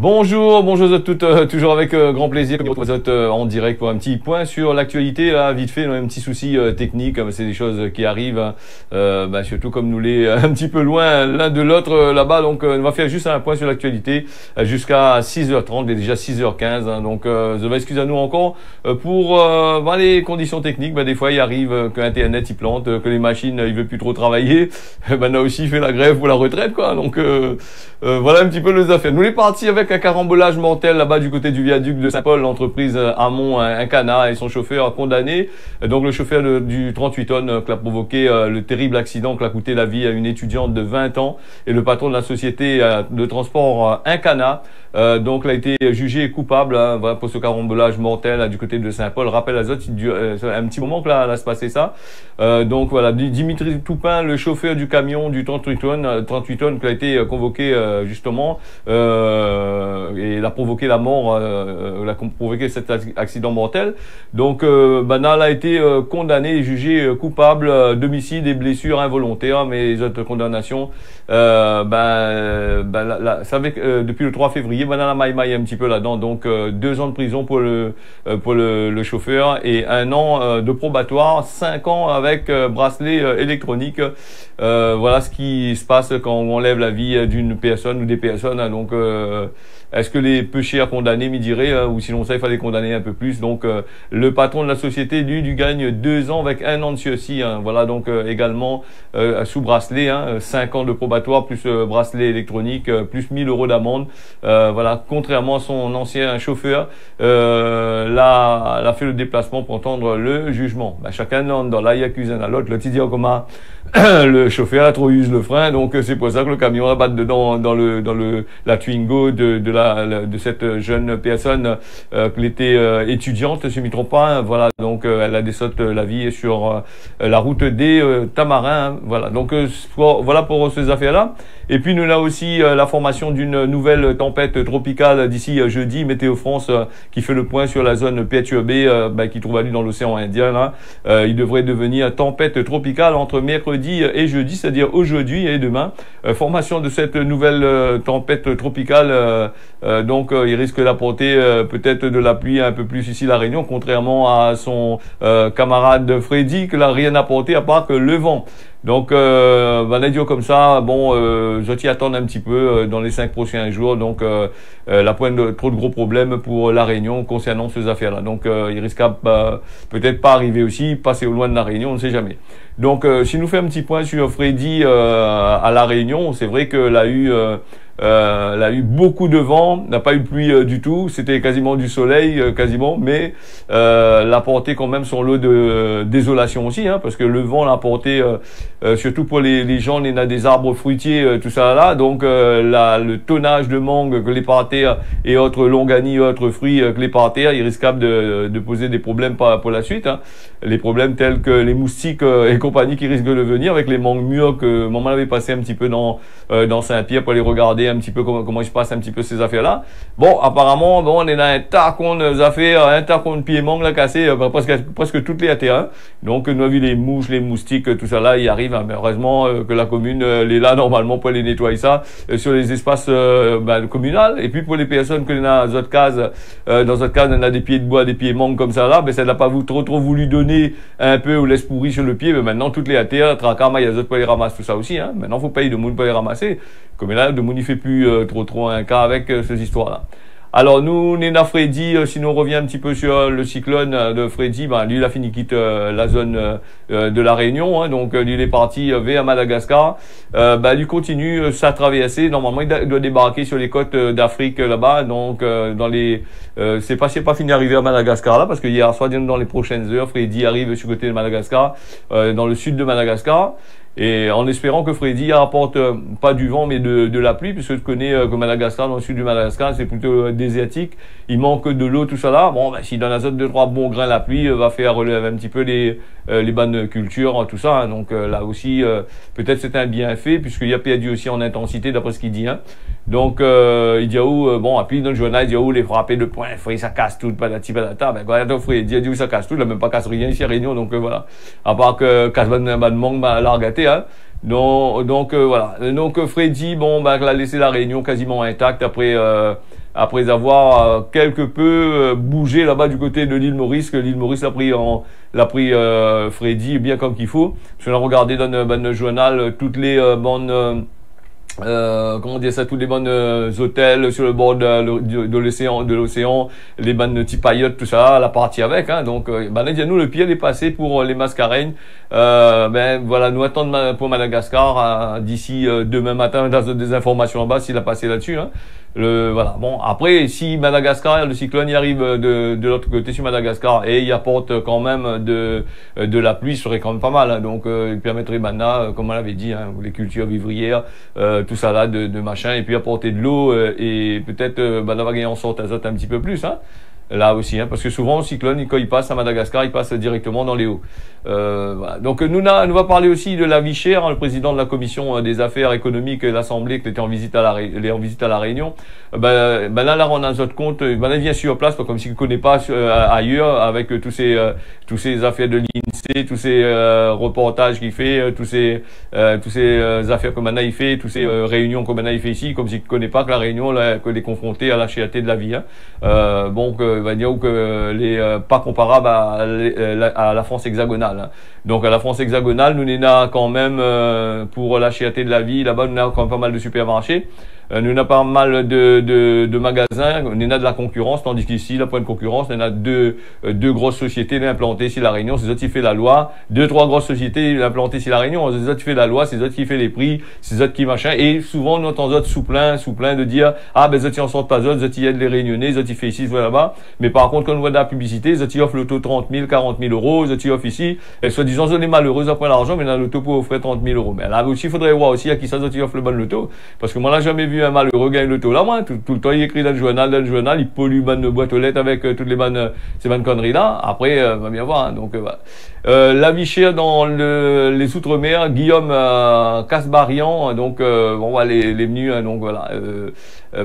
Bonjour, bonjour à toutes, toujours avec grand plaisir de vous retrouver en direct pour un petit point sur l'actualité, là, vite fait, on a un petit souci technique, c'est des choses qui arrivent, surtout comme nous l'est un petit peu loin l'un de l'autre là-bas, donc on va faire juste un point sur l'actualité jusqu'à 6h30, il est déjà 6h15, donc je vais excuser à nous encore pour les conditions techniques, des fois il arrive que Internet il plante, que les machines ils veulent plus trop travailler, on a aussi fait la grève pour la retraite, quoi, donc voilà un petit peu les affaires. Nous les partis avec un carambolage mortel là-bas du côté du viaduc de Saint-Paul, l'entreprise Hamon, un canard et son chauffeur condamné. Donc le chauffeur du 38 tonnes qui a provoqué le terrible accident qui a coûté la vie à une étudiante de 20 ans et le patron de la société de transport un canard. Donc il a été jugé coupable pour ce carambolage mortel du côté de Saint-Paul. Rappel à Zot, un petit moment que là se passait ça. Donc voilà, Dimitri Toupin, le chauffeur du camion du 38 tonnes qui a été convoqué justement et il a provoqué la mort, il a provoqué cet accident mortel. Donc Banal a été condamné et jugé coupable d'homicide et blessures involontaires, mais les autres condamnations, depuis le 3 février, Banal a maille un petit peu là-dedans, donc 2 ans de prison pour le chauffeur et 1 an de probatoire, 5 ans avec bracelet électronique. Voilà ce qui se passe quand on enlève la vie d'une personne ou des personnes. Donc, est-ce que les peu chers condamnés m'y diraient, ou sinon ça il fallait condamner un peu plus. Donc, le patron de la société, lui gagne 2 ans avec 1 an de sursis. Voilà, donc également sous bracelet, 5 ans de probatoire plus bracelet électronique plus 1 000 € d'amende. Voilà, contrairement à son ancien chauffeur, là, elle a fait le déplacement pour entendre le jugement. Chacun dans là, il accuse un à l'autre. L'autre il dit comment le chauffeur a trop usé le frein, donc c'est pour ça que le camion a battu dedans dans la Twingo de cette jeune personne qui était étudiante, si je ne me trompe pas. Voilà, donc elle a déçoté la vie sur la route des Tamarins. Voilà, donc voilà pour ces affaires-là. Et puis nous avons aussi la formation d'une nouvelle tempête tropicale d'ici jeudi. Météo France qui fait le point sur la zone perturbée qui trouve à lui dans l'océan Indien. Là, il devrait devenir tempête tropicale entre mercredi et jeudi, c'est-à-dire aujourd'hui et demain. Formation de cette nouvelle tempête tropicale, donc il risque d'apporter peut-être de la pluie un peu plus ici la Réunion, contrairement à son camarade Freddy qui n'a rien apporté à part que le vent. Donc, dire comme ça, je t'y attends un petit peu dans les 5 prochains jours. Donc, la pointe de trop de gros problèmes pour la Réunion concernant ces affaires-là. Donc, il risque peut-être pas arriver aussi, passer au loin de la Réunion, on ne sait jamais. Donc, si nous fait un petit point sur Freddy à la Réunion, c'est vrai qu'elle a eu beaucoup de vent, n'a pas eu de pluie du tout, c'était quasiment du soleil, quasiment, mais l'a apporté quand même son lot de désolation aussi, parce que le vent l'a apporté surtout pour les gens, il y a des arbres fruitiers, tout ça là, donc le tonnage de mangue que les par terre et autres longanies, autres fruits que les par terre, il est risquable de poser des problèmes pour la suite, les problèmes tels que les moustiques et compagnie qui risquent de venir avec les mangues mûres que maman avait passé un petit peu dans Saint-Pierre pour aller regarder un petit peu comment il se passe un petit peu ces affaires-là. Bon, apparemment, on est dans un tas de affaires, un tas de pieds mangue là cassé presque toutes les terrains. Donc, nous avons vu les mouches, les moustiques, tout ça là, il arrive, mais heureusement que la commune est là normalement pour aller nettoyer ça sur les espaces communaux. Et puis pour les personnes que dans d'autres cases, on a des pieds de bois, des pieds mangue comme ça là, ça n'a pas trop voulu donner un peu ou laisse pourri sur le pied, mais maintenant toutes les terres, tracama, il y a d'autres pour les ramasser tout ça aussi. Maintenant, faut payer de monde pour les ramasser. Comme là, de monde il fait plus trop un cas avec ces histoires-là. Alors nous, Nena Freddy, si nous on revient un petit peu sur le cyclone de Freddy, lui il a fini quitte la zone de la Réunion, donc lui il est parti vers Madagascar. Lui continue sa traversée. Normalement il doit débarquer sur les côtes d'Afrique là-bas, donc c'est pas fini d'arriver à Madagascar là, parce que hier soir, dans les prochaines heures, Freddy arrive sur le côté de Madagascar, dans le sud de Madagascar. Et en espérant que Freddy apporte pas du vent mais de la pluie, puisque je connais que Madagascar, dans le sud du Madagascar, c'est plutôt désertique, il manque de l'eau, tout ça là. Si dans la zone de 3 bons grains la pluie va faire relever un petit peu les bonnes cultures, tout ça. Donc là aussi, peut-être c'est un bienfait, puisqu'il a perdu aussi en intensité d'après ce qu'il dit. Donc il dit après dans le journal, il dit les frapper de poing, ça casse tout, patati patata. Freddy dit ça casse tout, il n'a même pas casse rien ici à Réunion, donc voilà. À part que casse ban manque l'a regâté. Donc voilà. Donc Freddy, il a laissé la Réunion quasiment intacte après après avoir quelque peu bougé là-bas du côté de l'île Maurice, que l'île Maurice l'a pris Freddy bien comme qu'il faut. Parce qu'on a regardé dans le journal toutes les bonnes comment dire ça, tous les bonnes hôtels sur le bord de l'océan, les bonnes tipaillotes, tout ça, la partie avec, hein. Donc, nous, le pied est passé pour les Mascareignes. Ben, voilà, nous attendons pour Madagascar, d'ici demain matin, dans des informations en bas, s'il a passé là-dessus, hein. Voilà. Bon, après, si Madagascar, le cyclone y arrive de l'autre côté sur Madagascar et il apporte quand même de la pluie, ce serait quand même pas mal, hein. Donc, il permettrait comme on l'avait dit, hein, les cultures vivrières, tout ça là, de machin, et puis apporter de l'eau, et peut-être, va gagner en sorte azote un petit peu plus, hein. Là aussi, hein, parce que souvent, le cyclone, quand il passe à Madagascar, il passe directement dans les hauts. Voilà. Donc, nous va parler aussi de la vie chère, hein, le président de la commission des affaires économiques de l'Assemblée, qui était en visite à la Réunion. Là, on a notre compte, il vient sur place, comme s'il ne connaît pas ailleurs, avec tous ces affaires de l'INSEE, tous ces reportages qu'il fait, tous ces affaires que maintenant il fait, tous ces réunions que maintenant il fait ici, comme s'il ne connaît pas que la Réunion, là, que les confrontés à la cherté de la vie, hein. Il va dire que pas comparable à la France hexagonale, hein. Donc à la France hexagonale, nous n'avons quand même pour la cherté de la vie, là-bas nous avons quand même pas mal de supermarchés. Nous avons pas mal de magasins, nous avons de la concurrence, tandis qu'ici, là, point de concurrence, nous avons deux grosses sociétés implantées ici à La Réunion, c'est eux qui fait la loi, 2-3 grosses sociétés implantées ici à La Réunion, c'est eux qui fait la loi, c'est eux qui fait les prix, c'est eux qui machin, et souvent, nous entendons sous plein de dire, ah, ben, eux en sortent pas eux qui aident les Réunionnais, eux qui fait ici, là-bas, mais par contre, quand on voit de la publicité, eux qui offrent l'auto 30 000, 40 000 euros, eux qui offrent ici, et soi-disant, on est malheureux après l'argent, mais dans l'auto pour offrir 30 000 euros. Mais là aussi, il faudrait voir aussi à qui ça, eux qui offrent le bon loto, parce que moi, là, jamais vu un malheureux gagner l'auto là, moi, tout le temps, il écrit dans le journal, il pollue bonne boîte aux lettres avec toutes ces bonnes conneries là. Après, va bien voir, hein. Donc, voilà. La vie chère dans les Outre-mer, Guillaume Casbarian, donc les venus, hein, donc voilà.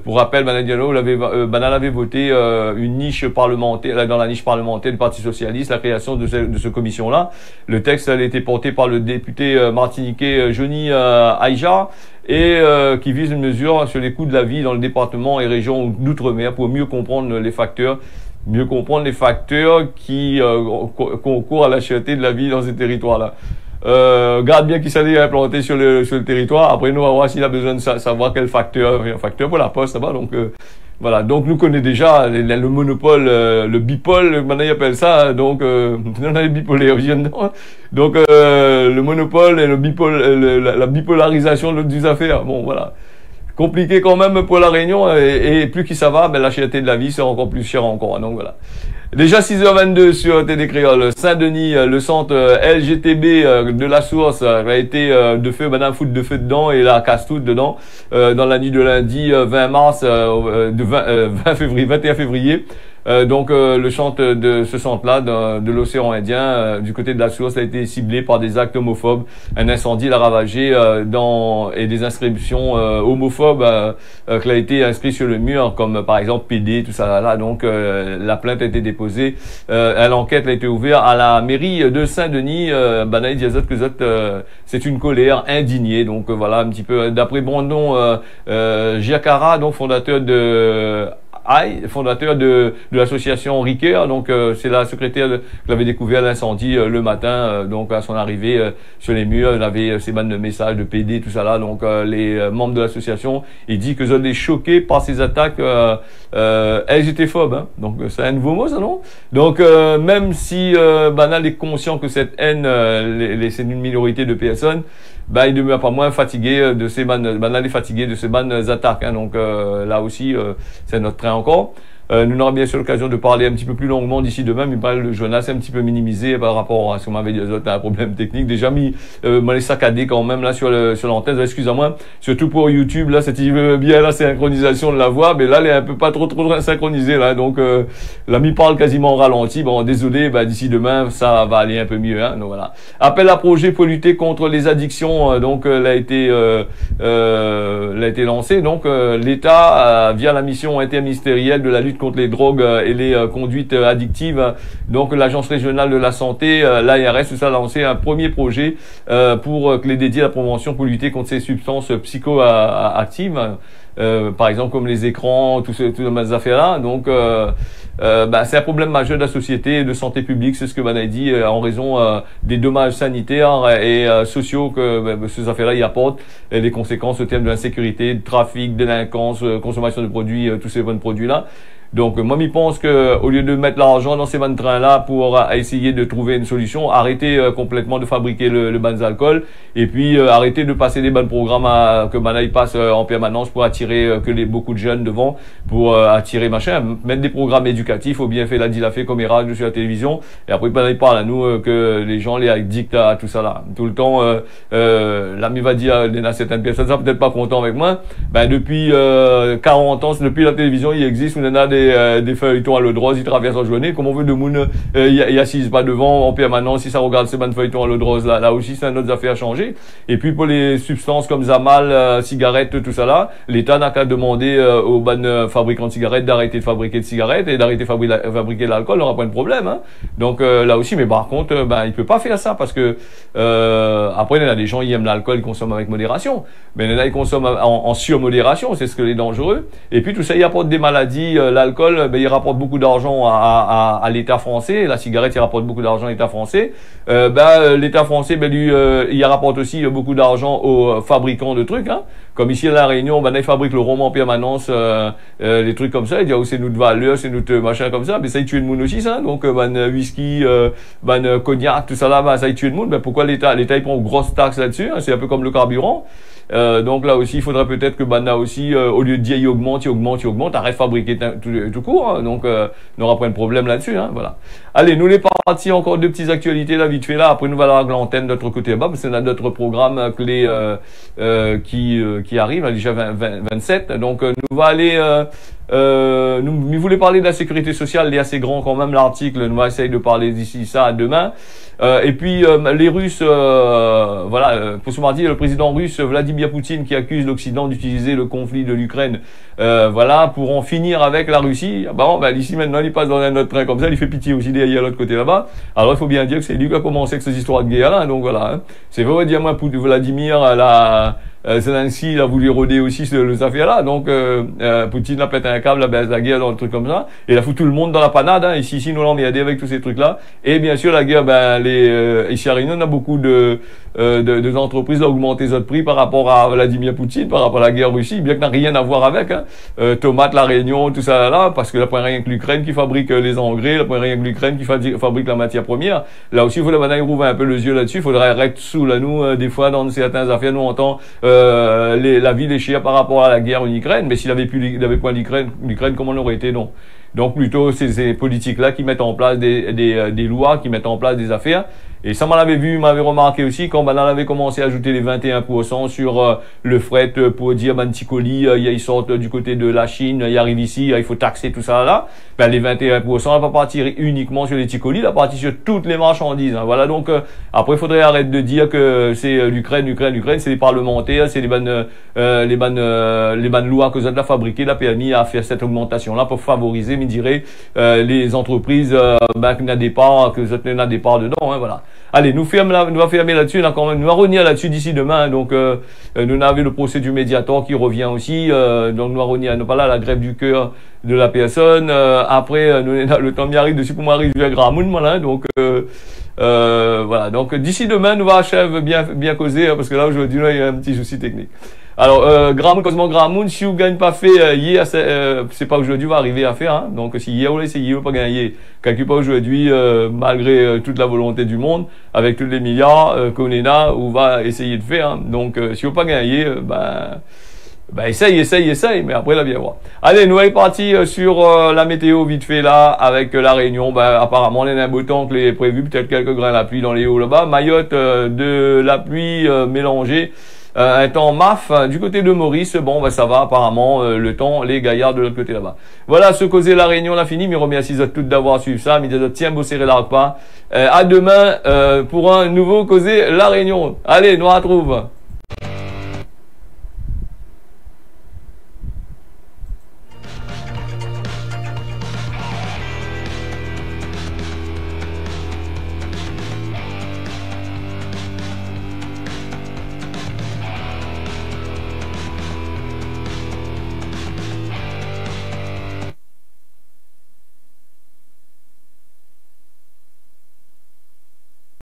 Pour rappel, Banal avait voté une niche parlementaire, dans la niche parlementaire du Parti socialiste, la création de cette commission-là. Le texte a été porté par le député martiniquais Johnny Aïja, et qui vise une mesure sur les coûts de la vie dans le département et région d'outre-mer pour mieux comprendre les facteurs qui concourent à la cherté de la vie dans ces territoires-là. Garde bien qui s'allait implanter sur le territoire. Après, nous, on va voir s'il a besoin de savoir quel facteur pour la poste là-bas. Donc, voilà. Donc, nous connaissons déjà le monopole, le bipole, maintenant ils appellent ça. Donc, on a les bipolaires, donc, le monopole et la bipolarisation des affaires. Bon, voilà. Compliqué quand même pour la Réunion, et plus qu'il ça va, ben la cherté de la vie sera encore plus chère encore. Donc voilà. Déjà 6h22 sur TD Créole, Saint-Denis, le centre LGTB de la Source a été de feu, madame foot de feu dedans et la casse toute dedans dans la nuit de lundi 20 mars, 21 février. Donc le centre de ce centre-là de l'océan Indien, du côté de la Source, a été ciblé par des actes homophobes. Un incendie l'a ravagé et des inscriptions homophobes qui a été inscrit sur le mur, comme par exemple PD, tout ça là. Donc la plainte a été déposée. L'enquête a été ouverte à la mairie de Saint-Denis. C'est une colère indignée. Donc voilà un petit peu d'après Brandon Giacara, donc fondateur de l'association Ricoeur, donc c'est la secrétaire qui avait découvert l'incendie le matin, donc à son arrivée sur les murs, il avait ces bandes de messages de PD, tout ça là, donc les membres de l'association, il dit que vous êtes choqués par ces attaques LGTphobes, hein. Donc c'est un nouveau mot ça, non? Donc même si Banal est conscient que cette haine, c'est une minorité de personnes, il ne demeure pas moins fatigué de ces Banal est fatigué de ces bandes attaques, hein. Donc là aussi c'est notre train encore. Nous aurons bien sûr l'occasion de parler un petit peu plus longuement d'ici demain, mais le journal c'est un petit peu minimisé par rapport à ce qu'on m'avait dit, un problème technique. Déjà mis, les saccadé quand même là sur l'antenne, excusez-moi, surtout pour YouTube, là, c'est bien la synchronisation de la voix, mais là, elle est un peu pas trop synchronisée, là, donc, l'ami parle quasiment en ralenti. Bon, désolé, d'ici demain, ça va aller un peu mieux, hein, donc voilà. Appel à projet pour lutter contre les addictions, donc, l'a été lancé, donc, l'État, via la mission interministérielle de la lutte contre les drogues et les conduites addictives. Donc l'Agence régionale de la santé, l'ARS, tout ça a lancé un premier projet pour que les dédiés à la prévention pour lutter contre ces substances psychoactives. par exemple comme les écrans, toutes ces affaires-là. Donc c'est un problème majeur de la société et de santé publique, c'est ce que Ban a dit, en raison des dommages sanitaires et sociaux que ces affaires-là y apportent, et les conséquences au terme de l'insécurité, de trafic, délinquance, consommation de produits, tous ces bons produits-là. Donc moi je pense que au lieu de mettre l'argent dans ces bons trains-là pour essayer de trouver une solution, arrêter complètement de fabriquer le bons alcool et puis arrêter de passer des bons programmes que Banaï passe en permanence pour attirer beaucoup de jeunes devant, pour attirer machin, mettre des programmes éducatifs au bien fait la dit la fait comme Erasme sur la télévision, et après Banaï parle à nous que les gens les addictent à tout ça là. Tout le temps l'ami va dire il y a certaines personnes ça peut-être pas content avec moi, depuis 40 ans depuis la télévision il existe, on en a des feuilletons à l'eau de rose, ils traversent en journée. Comme on veut de monde, y assise pas devant en permanence. Si ça regarde ces feuilletons à l'eau de rose là aussi, c'est une autre affaire à changer. Et puis pour les substances comme Zamal, cigarettes, tout ça là, l'État n'a qu'à demander aux fabricants de cigarettes d'arrêter de fabriquer de cigarettes et d'arrêter de fabriquer de l'alcool, on n'aura pas de problème. Hein. Donc là aussi, mais par contre, il peut pas faire ça parce que après il y en a des gens qui aiment l'alcool, ils consomment avec modération, mais il y en a qui consomment en surmodération, c'est ce que est dangereux. Et puis tout ça, il apporte des maladies. L'alcool, il rapporte beaucoup d'argent à l'État français. La cigarette, il rapporte beaucoup d'argent à l'État français. L'État français, lui, il rapporte aussi beaucoup d'argent aux fabricants de trucs. Hein. Comme ici à La Réunion, ils fabriquent le rhum en permanence, les trucs comme ça. Ils disent, c'est notre valeur, c'est notre machin comme ça. Mais ça, ils tuent le monde aussi, ça. Donc, whisky, cognac, tout ça là, ça, ils tuent le monde. Pourquoi l'État, il prend une grosse taxe là-dessus, hein. C'est un peu comme le carburant. Donc là aussi, il faudrait peut-être que Bana aussi, au lieu de dire il augmente, arrête de fabriquer tout court. Hein. Donc, on n'aura pas de problème là-dessus. Hein. Voilà. Allez, nous les partis, encore deux petites actualités là, vite fait là. Après, nous allons avoir l'antenne de notre côté là-bas, parce qu'on a d'autres programmes clés qui arrivent, là, déjà 27. Donc, nous va aller... nous voulons parler de la sécurité sociale, il est assez grand quand même l'article, nous va essayer de parler d'ici ça à demain. Et puis les Russes, pour ce mardi, le président russe Vladimir Poutine qui accuse l'Occident d'utiliser le conflit de l'Ukraine, pour en finir avec la Russie. Ici maintenant il passe dans un autre train comme ça, il fait pitié aussi derrière l'autre côté là-bas. Alors il faut bien dire que c'est lui qui a commencé avec ces histoires de guerre là, donc voilà. Hein. C'est vrai dire moi Vladimir Zelensky il a voulu roder aussi ces affaires-là, donc Poutine a pété un câble, la guerre dans le truc comme ça, et il a foutu tout le monde dans la panade, hein, ici nous l'emmerdé avec tous ces trucs-là, et bien sûr la guerre, ici à Réunion, on a beaucoup de entreprises qui ont augmenté les autres prix par rapport à Vladimir Poutine, par rapport à la guerre Russie, bien que n'a rien à voir avec, hein, tomates, la Réunion, tout ça là, parce que là, point rien que l'Ukraine qui fabrique les engrais, là, point rien que l'Ukraine qui fabrique la matière première, là aussi, il faudrait maintenant rouvrir un peu les yeux là-dessus, il faudrait arrêter sous là, nous, des fois, dans certaines affaires, nous, on entend, la vie des chers par rapport à la guerre en Ukraine, mais s'il avait point l'Ukraine, comment on aurait été, non. Donc plutôt ces politiques-là qui mettent en place des lois, qui mettent en place des affaires. Et ça m'avait remarqué aussi quand on avait commencé à ajouter les 21% sur le fret pour dire petit colis, ils sortent du côté de la Chine, ils arrivent ici, il faut taxer tout ça là. Les 21%, on va pas partir uniquement sur les petits colis, on va partir sur toutes les marchandises. Hein. Voilà, donc après il faudrait arrêter de dire que c'est l'Ukraine, c'est les parlementaires, c'est les bonnes lois que vous avez fabriquées, la permis à faire cette augmentation là pour favoriser, me dirait, les entreprises qui n'ont des parts, que vous avez des parts dedans. Hein, voilà. Allez, nous va fermer là-dessus, nous va revenir là-dessus d'ici demain. Donc, nous avons le procès du médiator qui revient aussi. Donc, nous va revenir, nous pas là la grève du cœur de la personne. Après, le temps m'y arrive dessus pour m'arriver à Gramoun, voilà. Donc, voilà. Donc, d'ici demain, nous va achever bien causer, parce que là, aujourd'hui, il y a un petit souci technique. Alors, Gramoun, si vous gagnez pas fait hier, c'est pas aujourd'hui, va arriver à faire. Hein. Donc, si hier vous essayez, vous pas gagner quelque part aujourd'hui, malgré toute la volonté du monde, avec tous les milliards qu'on est là, on va essayer de faire. Hein. Donc, si vous pas gagné, essaye, mais après, là, bien voir. Allez, nous allons partir sur la météo vite fait là, avec la Réunion. Apparemment, on a un beau temps que les prévu, peut-être quelques grains de pluie dans les hauts là-bas. Mayotte, de la pluie mélangée. Un temps maf du côté de Maurice, ça va apparemment le temps, les gaillards de l'autre côté là-bas. Voilà, ce causé la Réunion, on a fini, mais remercie à toutes d'avoir suivi ça, mais tiens, beau serrer la repas. À demain pour un nouveau causé la Réunion. Allez, nous on retrouve.